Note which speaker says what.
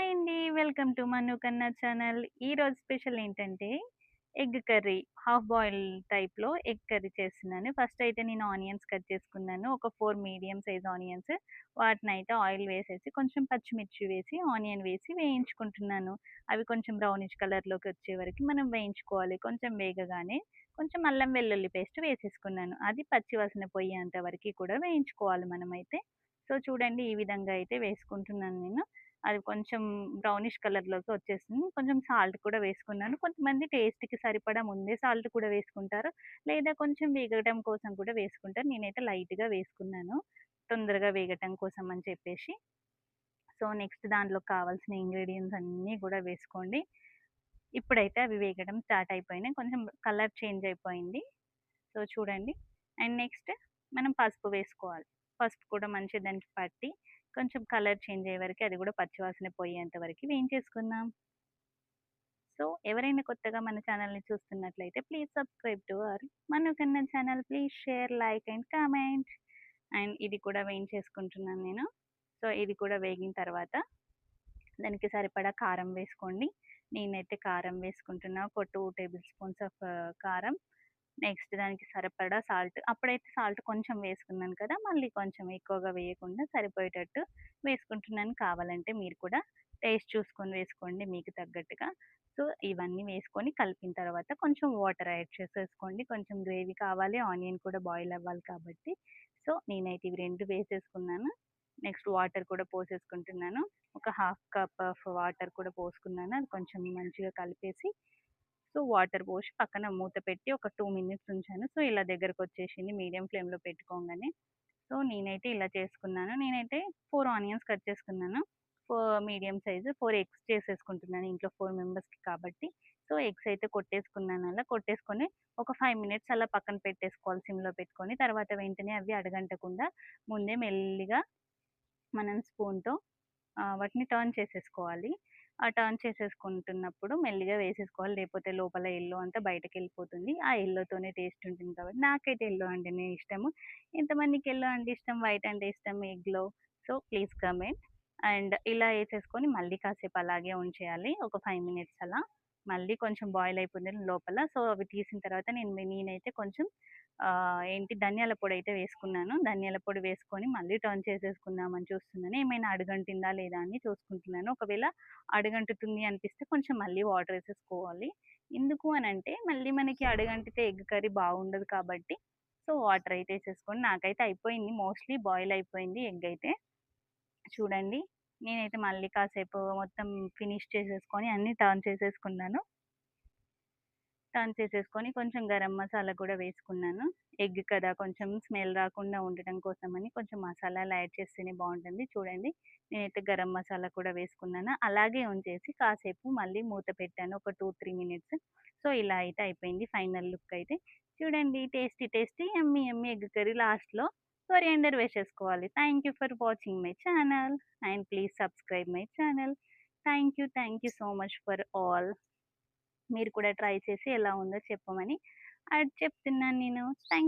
Speaker 1: Hi అండి. Welcome to మను కన్నా channel. ఈరోజు స్పెషల్ ఏంటంటే ఎగ్ కర్రీ. హాఫ్ బాయిల్ టైప్‌లో ఎగ్ కర్రీ చేస్తున్నాను. ఫస్ట్ అయితే నేను ఆనియన్స్ కట్ చేసుకున్నాను. ఒక 4 మీడియం సైజ్ ఆనియన్స్. వాటినైతే ఆయిల్ వేసేసి కొంచెం పచ్చిమిర్చి వేసి, ఆనియన్ వేసి వేయించుకుంటున్నాను. అవి కొంచెం బ్రౌనిష్ కలర్‌లోకి వచ్చే వరకి మనం వేయించుకోవాలి. కొంచెం వేగగానే కొంచెం అల్లం వెల్లుల్లి పేస్ట్ వేసేసుకున్నాను. అది పచ్చి వాసన పోయేంత వరకి కూడా వేయించుకోవాలి మనమైతే. సో, చూడండి ఈ విధంగా అయితే వేసుకుంటున్నాను నేను. అది కొంచెం బ్రౌనిష్ కలర్‌లోకి వచ్చేసింది. కొంచెం సాల్ట్ కూడా వేసుకున్నాను. కొంతమంది టేస్ట్‌కి సరిపడా ముందే సాల్ట్ కూడా వేసుకుంటారు. లేదా కొంచెం వేగడం కోసం కూడా వేసుకుంటారు. నేనైతే లైట్‌గా వేసుకున్నాను. తొందరగా వేగటం కోసం అని చెప్పేసి. సో, నెక్స్ట్ దాంట్లోకి కావాల్సిన ఇంగ్రీడియెంట్స్ అన్నీ కూడా వేసుకోండి. ఇప్పుడైతే అవి వేగడం స్టార్ట్ అయిపోయినాయి. కొంచెం కలర్ చేంజ్ అయిపోయింది. సో, చూడండి. అండ్ నెక్స్ట్ మనం పసుపు వేసుకోవాలి. పసుపు కూడా మంచిగా దానికి పట్టి కొంచెం కలర్ చేంజ్ అయ్యే వరకి అది కూడా పచ్చివాసన పోయేంత వరకి వేయించేసుకుందాం. సో, ఎవరైనా కొత్తగా మన ఛానల్‌ని చూస్తున్నట్లయితే ప్లీజ్ సబ్స్క్రైబ్ టు అవర్ మను కన్నా channel. Please share, like and comment. And ఇది కూడా వేయించేసుకుంటున్నాను నేను. సో, ఇది కూడా వేగిన తర్వాత దానికి సరిపడా కారం వేసుకోండి. నేనైతే కారం వేసుకుంటున్నా. ఒక 2 టేబుల్ స్పూన్స్ ఆఫ్ కారం. నెక్స్ట్ దానికి సరిపడా సాల్ట్. అప్పుడైతే సాల్ట్ కొంచెం వేసుకున్నాను కదా! మళ్ళీ కొంచెం ఎక్కువగా వేయకుండా సరిపోయేటట్టు వేసుకుంటున్నాను. కావాలంటే మీరు కూడా టేస్ట్ చూసుకొని వేసుకోండి మీకు తగ్గట్టుగా. సో, ఇవన్నీ వేసుకొని కలిపిన తర్వాత కొంచెం వాటర్ యాడ్ చేసేసుకోండి. కొంచెం గ్రేవీ కావాలి. ఆనియన్ కూడా బాయిల్ అవ్వాలి కాబట్టి. సో, నేనైతే ఇవి 2 వేసేసుకున్నాను. నెక్స్ట్ వాటర్ కూడా పోసేసుకుంటున్నాను. ఒక హాఫ్ కప్ ఆఫ్ వాటర్ కూడా పోసుకున్నాను. అది కొంచెం మంచిగా కలిపేసి సో, వాటర్ పోసి పక్కన మూత పెట్టి ఒక 2 మినిట్స్ ఉంచాను. సో, ఇలా దగ్గరకొచ్చేసింది మీడియం ఫ్లేమ్‌లో పెట్టుకోంగానే. సో, నేనైతే ఇలా చేసుకున్నాను. నేనైతే 4 ఆనియన్స్ కట్ చేసుకున్నాను. మీడియం సైజు 4 ఎగ్స్ చేసేసుకుంటున్నాను ఇంట్లో 4 మెంబర్స్‌కి కాబట్టి. సో, ఎగ్స్ అయితే కొట్టేసుకున్నాను అలా. కొట్టేసుకొని ఒక 5 మినిట్స్ అలా పక్కన పెట్టేసుకోవాలి సిమ్‌లో పెట్టుకొని. తర్వాత వెంటనే అవి అడుగంటకుండా ముందే మెల్లిగా మనం స్పూన్‌తో వాటిని టర్న్ చేసేసుకోవాలి. ఆ టర్న్ చేసేసుకుంటున్నప్పుడు మెల్లిగా వేసేసుకోవాలి. లేపోతే లోపల యెల్లో అంతా బయటకెళ్ళిపోతుంది. ఆ యెల్లోతోనే టేస్ట్ ఉంటుంది కాబట్టి నాకైతే యెల్లో అంటేనే ఇష్టము. ఎంతమందికి యెల్లో అంటే ఇష్టం, వైట్ అంటే ఇష్టం ఎగ్‌లో. So, please comment. అండ్ ఇలా ఏసేసుకొని మళ్ళీ కాసేపు అలాగే ఉంచేయాలి. ఒక 5 మినిట్స్ అలా. మళ్ళీ కొంచెం బాయిల్ అయిపోతుంది లోపల. సో, అవి తీసిన తర్వాత నేనైతే కొంచెం ఏంటి ధనియాల పొడైతే వేసుకున్నాను. ధనియాల పొడి వేసుకొని మళ్ళీ టర్న్ చేసేసుకుందామని చూస్తున్నాను. ఏమైనా అడుగంటిందా లేదా అని చూసుకుంటున్నాను. ఒకవేళ అడుగంటుతుంది అనిపిస్తే కొంచెం మళ్ళీ వాటర్ ఏసేసుకోవాలి. ఎందుకు అనంటే మళ్ళీ మనకి అడుగంటితే ఎగ్ కర్రీ బాగుండదు కాబట్టి. సో, వాటర్ అయితే ఏసేసుకోండి. నాకైతే అయిపోయింది. మోస్ట్‌లీ బాయిల్ అయిపోయింది ఎగ్ అయితే. చూడండి. నేనైతే మళ్ళీ కాసేపు మొత్తం ఫినిష్ చేసేసుకొని అన్నీ టర్న్ చేసేసుకున్నాను. టర్న్ చేసేసుకొని కొంచెం గరం మసాలా కూడా వేసుకున్నాను. ఎగ్ కదా! కొంచెం స్మెల్ రాకుండా ఉండటం కోసమని కొంచెం మసాలాలు యాడ్ చేస్తేనే బావుంటుంది. చూడండి నేనైతే గరం మసాలా కూడా వేసుకున్నాను. అలాగే ఉంచేసి కాసేపు మళ్ళీ మూత పెట్టాను. ఒక 2, 3 మినిట్స్. సో, ఇలా అయితే అయిపోయింది ఫైనల్ లుక్ అయితే. చూడండి టేస్టీ టేస్టీ యమ్మీ యమ్మీ ఎగ్ కర్రీ లాస్ట్‌లో కొరియాండర్ వేసేసుకోవాలి. Thank you for watching my channel and please subscribe my channel. Thank you so much for all. మీరు కూడా ట్రై చేసి ఎలా ఉందో చెప్పమని చెప్తున్నాను నేను. థాంక్